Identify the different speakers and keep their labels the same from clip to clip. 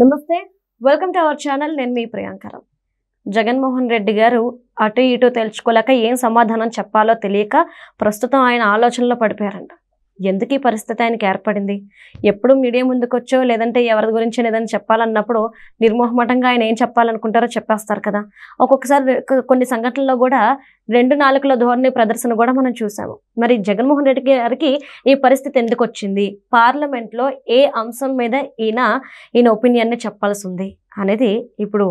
Speaker 1: నమస్తే, welcome to our channel. నేను మీ ప్రియాంకరం. జగన్మోహన్ రెడ్డి గారు అటు ఇటు తెలుసుకోలేక ఏం సమాధానం చెప్పాలో తెలియక ప్రస్తుతం ఆయన ఆలోచనలో పడిపోయారంట. ఎందుకు ఈ పరిస్థితి ఆయనకి ఏర్పడింది? ఎప్పుడు మీడియా ముందుకొచ్చో లేదంటే ఎవరి గురించి ఏదైనా చెప్పాలన్నప్పుడు నిర్మోహమాటంగా ఆయన ఏం చెప్పాలనుకుంటారో చెప్పేస్తారు కదా. ఒక్కొక్కసారి కొన్ని సంఘటనల్లో కూడా రెండు నాలుకల ధోరణి ప్రదర్శన కూడా మనం చూసాము. మరి జగన్మోహన్ రెడ్డి గారికి ఈ పరిస్థితి ఎందుకు వచ్చింది? పార్లమెంట్లో ఏ అంశం మీద ఈయన ఒపీనియన్ని చెప్పాల్సి ఉంది అనేది ఇప్పుడు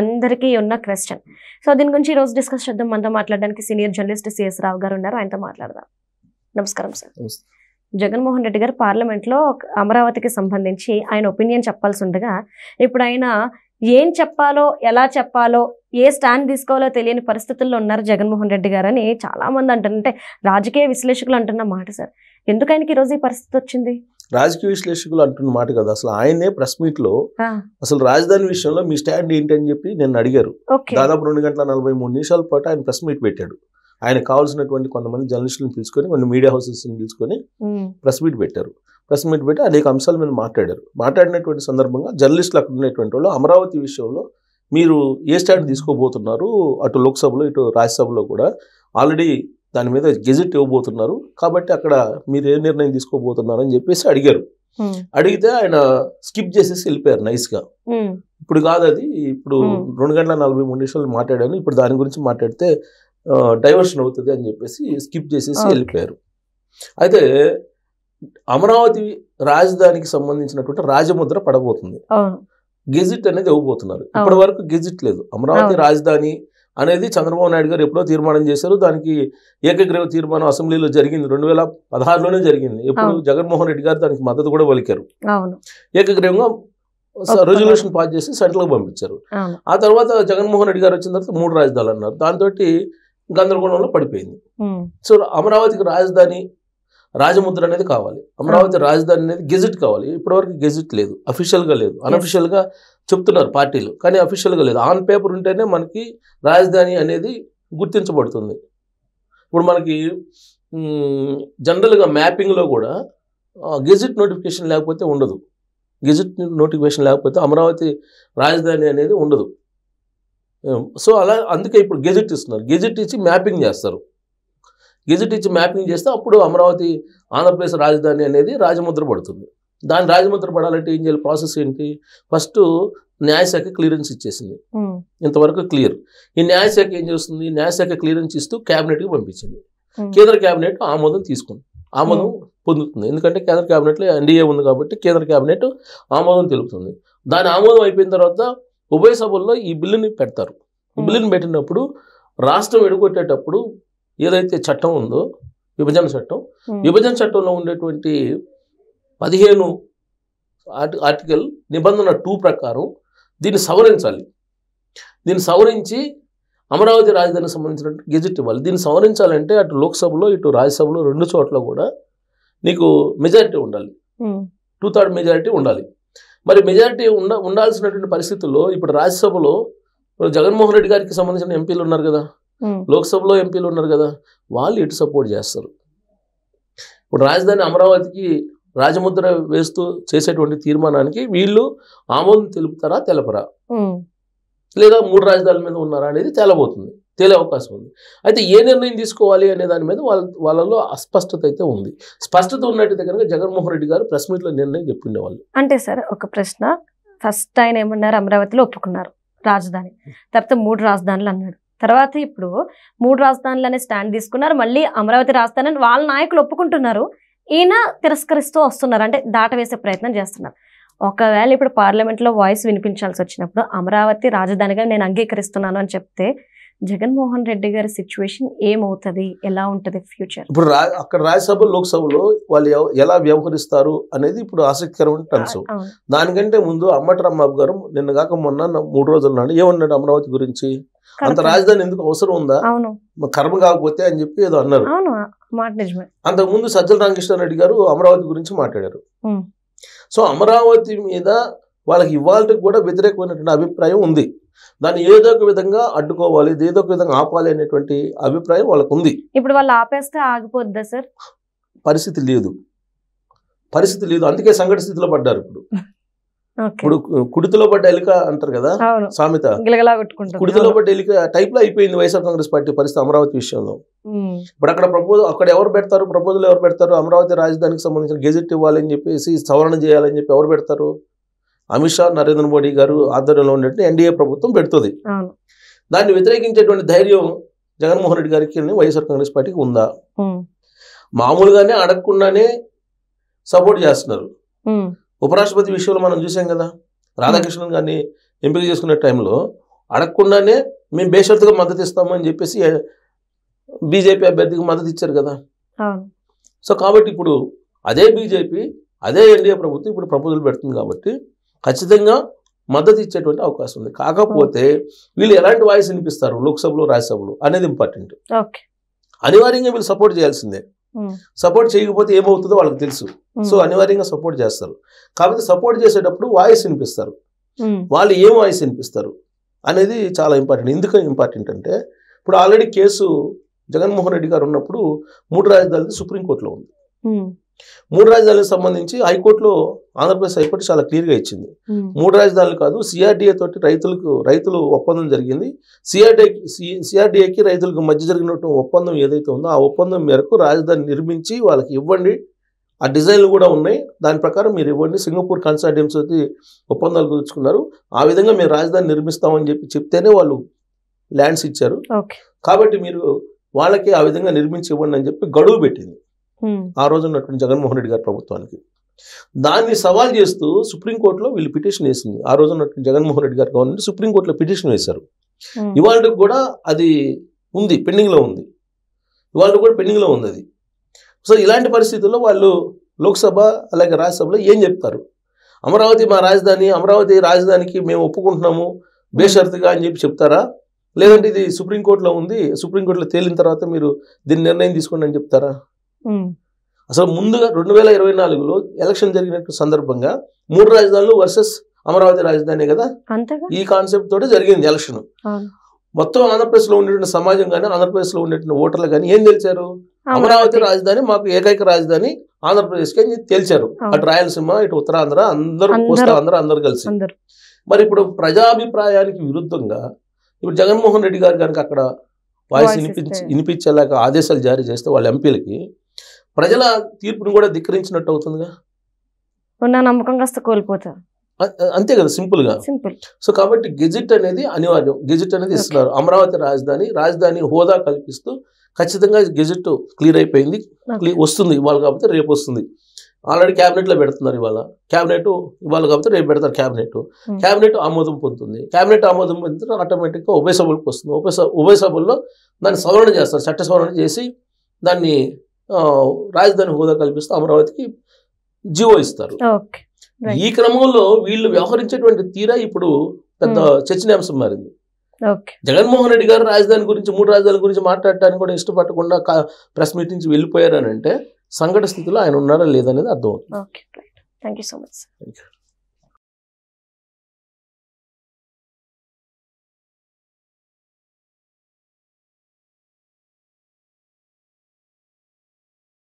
Speaker 1: అందరికీ ఉన్న క్వశ్చన్. సో దీని గురించి ఈరోజు డిస్కస్ చేద్దాం. మనతో మాట్లాడడానికి సీనియర్ జర్నలిస్ట్ సిఎస్ రావు గారు ఉన్నారు. ఆయనతో మాట్లాడదాం. నమస్కారం సార్. జగన్మోహన్ రెడ్డి గారు పార్లమెంట్లో అమరావతికి సంబంధించి ఆయన ఒపీనియన్ చెప్పాల్సి ఉండగా ఇప్పుడు ఆయన ఏం చెప్పాలో ఎలా చెప్పాలో ఏ స్టాండ్ తీసుకోవాలో తెలియని పరిస్థితుల్లో ఉన్నారు జగన్మోహన్ రెడ్డి గారు అని చాలా మంది అంటారు. అంటే రాజకీయ విశ్లేషకులు అంటున్న మాట సార్. ఎందుకు ఆయనకి ఈరోజు ఈ పరిస్థితి వచ్చింది?
Speaker 2: రాజకీయ విశ్లేషకులు అంటున్న మాట కదా, అసలు ఆయనే ప్రెస్ మీట్ లో అసలు రాజధాని విషయంలో మీ స్టాండ్ ఏంటి అని చెప్పి నేను అడిగారు. దాదాపు 2:43 పాటు ఆయన ప్రెస్ మీట్ పెట్టాడు. ఆయనకు కావాల్సినటువంటి కొంతమంది జర్నలిస్టులను పిలుచుకొని కొన్ని మీడియా హౌసెస్ పిలుచుకొని ప్రెస్ మీట్ పెట్టారు. ప్రెస్ మీట్ పెట్టి అనేక అంశాల మీద మాట్లాడారు. మాట్లాడినటువంటి సందర్భంగా జర్నలిస్టులు అక్కడ ఉన్నటువంటి వాళ్ళు అమరావతి విషయంలో మీరు ఏ స్టాండ్ తీసుకోబోతున్నారు, అటు లోక్సభలో ఇటు రాజ్యసభలో కూడా ఆల్రెడీ దాని మీద గెజెట్ ఇవ్వబోతున్నారు, కాబట్టి అక్కడ మీరు ఏ నిర్ణయం తీసుకోబోతున్నారు అని చెప్పేసి అడిగారు. అడిగితే ఆయన స్కిప్ చేసేసి వెళ్ళిపోయారు నైస్గా. ఇప్పుడు కాదు అది, ఇప్పుడు 2:43 మాట్లాడాను, ఇప్పుడు దాని గురించి మాట్లాడితే డైవర్షన్ అవుతుంది అని చెప్పేసి స్కిప్ చేసేసి వెళ్ళిపోయారు. అయితే అమరావతి రాజధానికి సంబంధించినటువంటి రాజముద్ర పడబోతుంది. గెజిట్ అనేది ఇవ్వబోతున్నారు. ఇప్పటి వరకు గెజిట్ లేదు. అమరావతి రాజధాని అనేది చంద్రబాబు నాయుడు గారు ఎప్పుడో తీర్మానం చేశారు. దానికి ఏకగ్రీవ తీర్మానం అసెంబ్లీలో జరిగింది, 2016లోనే జరిగింది. ఎప్పుడు జగన్మోహన్ రెడ్డి గారు దానికి మద్దతు కూడా పలికారు. ఏకగ్రీవంగా రెజల్యూషన్ పాస్ చేసి సెంట్రల్కి పంపించారు. ఆ తర్వాత జగన్మోహన్ రెడ్డి గారు వచ్చిన తర్వాత 3 రాజధానులు అన్నారు. దాంతో గందరగోళంలో పడిపోయింది. సో అమరావతికి రాజధాని రాజముద్ర అనేది కావాలి, అమరావతి రాజధాని అనేది గెజిట్ కావాలి. ఇప్పటివరకు గెజిట్ లేదు, అఫీషియల్గా లేదు, అన్అఫీషియల్గా చెప్తున్నారు పార్టీలు, కానీ అఫీషియల్గా లేదు. ఆన్ పేపర్ ఉంటేనే మనకి రాజధాని అనేది గుర్తించబడుతుంది. ఇప్పుడు మనకి జనరల్గా మ్యాపింగ్లో కూడా గెజిట్ నోటిఫికేషన్ లేకపోతే ఉండదు. గెజిట్ నోటిఫికేషన్ లేకపోతే అమరావతి రాజధాని అనేది ఉండదు. సో అలా అందుకే ఇప్పుడు గెజిట్ ఇస్తున్నారు. గెజిట్ ఇచ్చి మ్యాపింగ్ చేస్తారు. గెజిట్ ఇచ్చి మ్యాపింగ్ చేస్తే అప్పుడు అమరావతి ఆంధ్రప్రదేశ్ రాజధాని అనేది రాజముద్ర పడుతుంది. దాని రాజముద్ర పడాలంటే ఏం చేయాలి? ప్రాసెస్ ఏంటి? ఫస్ట్ న్యాయశాఖ క్లియరెన్స్ ఇచ్చేసింది, ఇంతవరకు క్లియర్. ఈ న్యాయశాఖ ఏం చేస్తుంది? న్యాయశాఖ క్లియరెన్స్ ఇస్తూ క్యాబినెట్కి పంపించింది. కేంద్ర క్యాబినెట్ ఆమోదం తీసుకుంది, ఆమోదం పొందుతుంది. ఎందుకంటే కేంద్ర క్యాబినెట్లో ఎన్డీఏ ఉంది కాబట్టి కేంద్ర క్యాబినెట్ ఆమోదం తెలుపుతుంది. దాని ఆమోదం అయిపోయిన తర్వాత ఉభయ సభల్లో ఈ బిల్లుని పెడతారు. ఈ బిల్లుని పెట్టినప్పుడు రాష్ట్రం విడగొట్టేటప్పుడు ఏదైతే చట్టం ఉందో విభజన చట్టం, విభజన చట్టంలో ఉండేటువంటి 15 ఆర్టికల్ నిబంధన 2 ప్రకారం దీన్ని సవరించాలి. దీన్ని సవరించి అమరావతి రాజధానికి సంబంధించినట్టు గెజిట్ ఇవ్వాలి. దీన్ని సవరించాలంటే అటు లోక్సభలో ఇటు రాజ్యసభలో 2 చోట్ల కూడా నీకు మెజారిటీ ఉండాలి, 2/3 మెజారిటీ ఉండాలి. మరి మెజారిటీ ఉండాల్సినటువంటి పరిస్థితుల్లో ఇప్పుడు రాజ్యసభలో జగన్మోహన్ రెడ్డి గారికి సంబంధించిన ఎంపీలు ఉన్నారు కదా, లోక్సభలో ఎంపీలు ఉన్నారు కదా, వాళ్ళు ఎటు సపోర్ట్ చేస్తారు? ఇప్పుడు రాజధాని అమరావతికి రాజముద్ర వేస్తూ చేసేటువంటి తీర్మానానికి వీళ్ళు ఆమోదం తెలుపుతారా తెలపరా, లేదా 3 రాజధానుల మీద ఉన్నారా అనేది తేలే అవకాశం ఉంది. అయితే ఏ నిర్ణయం తీసుకోవాలి అనే దాని మీద వాళ్ళలో అస్పష్టత అయితే ఉంది. స్పష్టత ఉన్నట్టయితే కనుక జగన్మోహన్ రెడ్డి గారు ప్రెస్ మీట్లో నిర్ణయం చెప్పుండేవాళ్ళు.
Speaker 1: అంటే సార్ ఒక ప్రశ్న, ఫస్ట్ ఆయన ఏమన్నారు? అమరావతిలో ఒప్పుకున్నారు రాజధాని, తర్వాత 3 రాజధానులు అన్నాడు. తర్వాత ఇప్పుడు 3 రాజధానులు అనే స్టాండ్ తీసుకున్నారు. మళ్ళీ అమరావతి రాజధాని అని వాళ్ళ నాయకులు ఒప్పుకుంటున్నారు, ఈయన తిరస్కరిస్తూ వస్తున్నారు, అంటే దాటవేసే ప్రయత్నం చేస్తున్నారు. ఒకవేళ ఇప్పుడు పార్లమెంట్లో వాయిస్ వినిపించాల్సి వచ్చినప్పుడు అమరావతి రాజధానిగా నేను అంగీకరిస్తున్నాను అని చెప్తే జగన్మోహన్ రెడ్డి గారి సిచ్యువేషన్ ఏమవుతుంది, ఎలా ఉంటుంది ఫ్యూచర్?
Speaker 2: ఇప్పుడు అక్కడ రాజ్యసభ లోక్సభలో వాళ్ళు ఎలా వ్యవహరిస్తారు అనేది ఇప్పుడు ఆసక్తికరమైన అంశం. దానికంటే ముందు అంబటరాంబాబు గారు నిన్న కాక మొన్న 3 రోజుల నాడు ఏమన్నాడు అమరావతి గురించి? అంత రాజధాని ఎందుకు అవసరం ఉందా, కర్మ కాకపోతే అని చెప్పి ఏదో అన్నారు. అంతకుముందు సజ్జల రామకృష్ణారెడ్డి గారు అమరావతి గురించి మాట్లాడారు. సో అమరావతి మీద వాళ్ళకి ఇవాళకి కూడా వ్యతిరేకమైనటువంటి అభిప్రాయం ఉంది. దాన్ని ఏదో ఒక విధంగా అడ్డుకోవాలి, ఏదో ఒక విధంగా ఆపాలి అనేటువంటి అభిప్రాయం వాళ్ళకు ఉంది.
Speaker 1: ఇప్పుడు వాళ్ళు ఆపేస్తే ఆగిపోద్దా సార్?
Speaker 2: పరిస్థితి లేదు. అందుకే సంఘట స్థితిలో పడ్డారు. ఇప్పుడు ఇప్పుడు కుడితిలో పడ్డ ఎలిక అంటారు కదా సామెత, కుడితిలో పడ్డ ఎలిక టైప్ లో అయిపోయింది వైఎస్ఆర్ కాంగ్రెస్ పార్టీ పరిస్థితి అమరావతి విషయంలో. ఇప్పుడు అక్కడ ఎవరు పెడతారు ప్రపోజల్, ఎవరు పెడతారు? అమరావతి రాజధానికి సంబంధించిన గెజెట్ ఇవ్వాలని చెప్పేసి, సవరణ చేయాలని చెప్పి ఎవరు పెడతారు? అమిత్ షా, నరేంద్ర మోడీ గారు ఆధ్వర్యంలో ఉన్నట్టు ఎన్డీఏ ప్రభుత్వం పెడుతుంది. దాన్ని వ్యతిరేకించేటువంటి ధైర్యం జగన్మోహన్ రెడ్డి గారికి వైఎస్ఆర్ కాంగ్రెస్ పార్టీకి ఉందా? మామూలుగానే అడగకుండానే సపోర్ట్ చేస్తున్నారు. ఉపరాష్ట్రపతి విషయంలో మనం చూసాం కదా, రాధాకృష్ణన్ గారిని ఎంపిక చేసుకునే టైంలో అడగకుండానే మేము బేషరతుగా మద్దతు ఇస్తామని చెప్పేసి బీజేపీ అభ్యర్థికి మద్దతు ఇచ్చారు కదా. సో కాబట్టి ఇప్పుడు అదే బీజేపీ, అదే ఎన్డీఏ ప్రభుత్వం ఇప్పుడు ప్రపోజల్ పెడుతుంది కాబట్టి ఖచ్చితంగా మద్దతు ఇచ్చేటువంటి అవకాశం ఉంది. కాకపోతే వీళ్ళు ఎలాంటి వాయిస్ వినిపిస్తారు లోక్సభలో, రాజ్యసభలో అనేది ఇంపార్టెంట్. అనివార్యంగా వీళ్ళు సపోర్ట్ చేయాల్సిందే. సపోర్ట్ చేయకపోతే ఏమవుతుందో వాళ్ళకి తెలుసు. సో అనివార్యంగా సపోర్ట్ చేస్తారు. కాబట్టి సపోర్ట్ చేసేటప్పుడు వాయిస్ వినిపిస్తారు. వాళ్ళు ఏం వాయిస్ వినిపిస్తారు అనేది చాలా ఇంపార్టెంట్. ఎందుకు ఇంపార్టెంట్ అంటే ఇప్పుడు ఆల్రెడీ కేసు జగన్మోహన్ రెడ్డి గారు ఉన్నప్పుడు 3 రాజధానులు సుప్రీంకోర్టులో ఉంది. 3 రాజధానులకు సంబంధించి హైకోర్టులో ఆంధ్రప్రదేశ్ హైకోర్టు చాలా క్లియర్గా ఇచ్చింది. 3 రాజధానులు కాదు, సిఆర్డీఏ తోటి రైతులు ఒప్పందం జరిగింది. సిఆర్డీఏకి రైతులకు మధ్య జరిగినటువంటి ఒప్పందం ఏదైతే ఉందో ఆ ఒప్పందం మేరకు రాజధాని నిర్మించి వాళ్ళకి ఇవ్వండి. ఆ డిజైన్లు కూడా ఉన్నాయి, దాని ప్రకారం మీరు ఇవ్వండి. సింగపూర్ కన్సార్టియంస్ తోటి ఒప్పందాలు కుదుర్చుకున్నారు. ఆ విధంగా మేము రాజధాని నిర్మిస్తామని చెప్తేనే వాళ్ళు ల్యాండ్స్ ఇచ్చారు. కాబట్టి మీరు వాళ్ళకి ఆ విధంగా నిర్మించి ఇవ్వండి అని చెప్పి గడువు పెట్టింది ఆ రోజు ఉన్నటువంటి జగన్మోహన్ రెడ్డి గారి ప్రభుత్వానికి. దాన్ని సవాల్ చేస్తూ సుప్రీంకోర్టులో వీళ్ళు పిటిషన్ వేసింది. ఆ రోజు ఉన్నటువంటి జగన్మోహన్ రెడ్డి గారి గవర్నమెంట్ సుప్రీంకోర్టులో పిటిషన్ వేశారు. ఇవాళ కూడా అది ఉంది, పెండింగ్లో ఉంది. ఇవాళ కూడా పెండింగ్లో ఉంది అది. సో ఇలాంటి పరిస్థితుల్లో వాళ్ళు లోక్సభ అలాగే రాజ్యసభలో ఏం చెప్తారు? అమరావతి మా రాజధాని, అమరావతి రాజధానికి మేము ఒప్పుకుంటున్నాము బేషరతుగా అని చెప్పి చెప్తారా? లేదంటే ఇది సుప్రీంకోర్టులో ఉంది, సుప్రీంకోర్టులో తేలిన తర్వాత మీరు దీన్ని నిర్ణయం తీసుకోండి అని చెప్తారా? అసలు ముందుగా 2024లో ఎలక్షన్ జరిగినట్టు సందర్భంగా 3 రాజధానులు వర్సెస్ అమరావతి రాజధాని కదా, ఈ కాన్సెప్ట్ తోటి జరిగింది ఎలక్షన్. మొత్తం ఆంధ్రప్రదేశ్ లో ఉండేటువంటి సమాజం కానీ, ఆంధ్రప్రదేశ్ లో ఉండేటువంటి ఓటర్లు కానీ ఏం తెలిసారు? అమరావతి రాజధాని మాకు ఏకైక రాజధాని ఆంధ్రప్రదేశ్కి అని తేల్చారు. అటు రాయలసీమ, ఇటు ఉత్తరాంధ్ర, అందరూ కోస్తాంధ్ర అందరూ కలిసి. మరి ఇప్పుడు ప్రజాభిప్రాయానికి విరుద్ధంగా ఇప్పుడు జగన్మోహన్ రెడ్డి గారు కనుక అక్కడ వాయిస్ వినిపించేలాగా ఆదేశాలు జారీ చేస్తే వాళ్ళ ఎంపీలకి ప్రజల తీర్పుని కూడా ధిక్కరించినట్టు అవుతుందిగా,
Speaker 1: ఉన్న నమ్మకం కాస్త కోల్పోతారు.
Speaker 2: అంతే కదా, సింపుల్ గా. సో కాబట్టి గెజిట్ అనేది అనివార్యం. గెజిట్ అనేది ఇస్తున్నారు. అమరావతి రాజధాని హోదా కల్పిస్తూ ఖచ్చితంగా గెజిట్ క్లియర్ అయిపోయింది, వస్తుంది. ఇవాళ కాకపోతే రేపు వస్తుంది. ఆల్రెడీ క్యాబినెట్ లో పెడుతున్నారు. ఇవాళ కాకపోతే రేపు పెడతారు క్యాబినెట్ ఆమోదం పొందుతుంది. క్యాబినెట్ ఆమోదం పొందితే ఆటోమేటిక్ గా ఉభయ సభలకు వస్తుంది. ఉభయ సభల్లో దాన్ని సవరణ చేస్తారు, చట్ట సవరణ చేసి దాన్ని రాజధాని హోదా కల్పిస్తూ అమరావతికి జీవో ఇస్తారు. ఈ క్రమంలో వీళ్ళు వ్యవహరించేటువంటి తీరా ఇప్పుడు పెద్ద చర్చనీయాంశం మారింది. జగన్మోహన్ రెడ్డి గారు రాజధాని గురించి 3 రాజధానుల గురించి మాట్లాడటానికి కూడా ఇష్టపడకుండా ప్రెస్ మీటింగ్స్ వెళ్ళిపోయారని అంటే సంకట స్థితిలో ఆయన ఉన్నారా లేదనేది అర్థమవుతుంది.
Speaker 1: Thank you so much.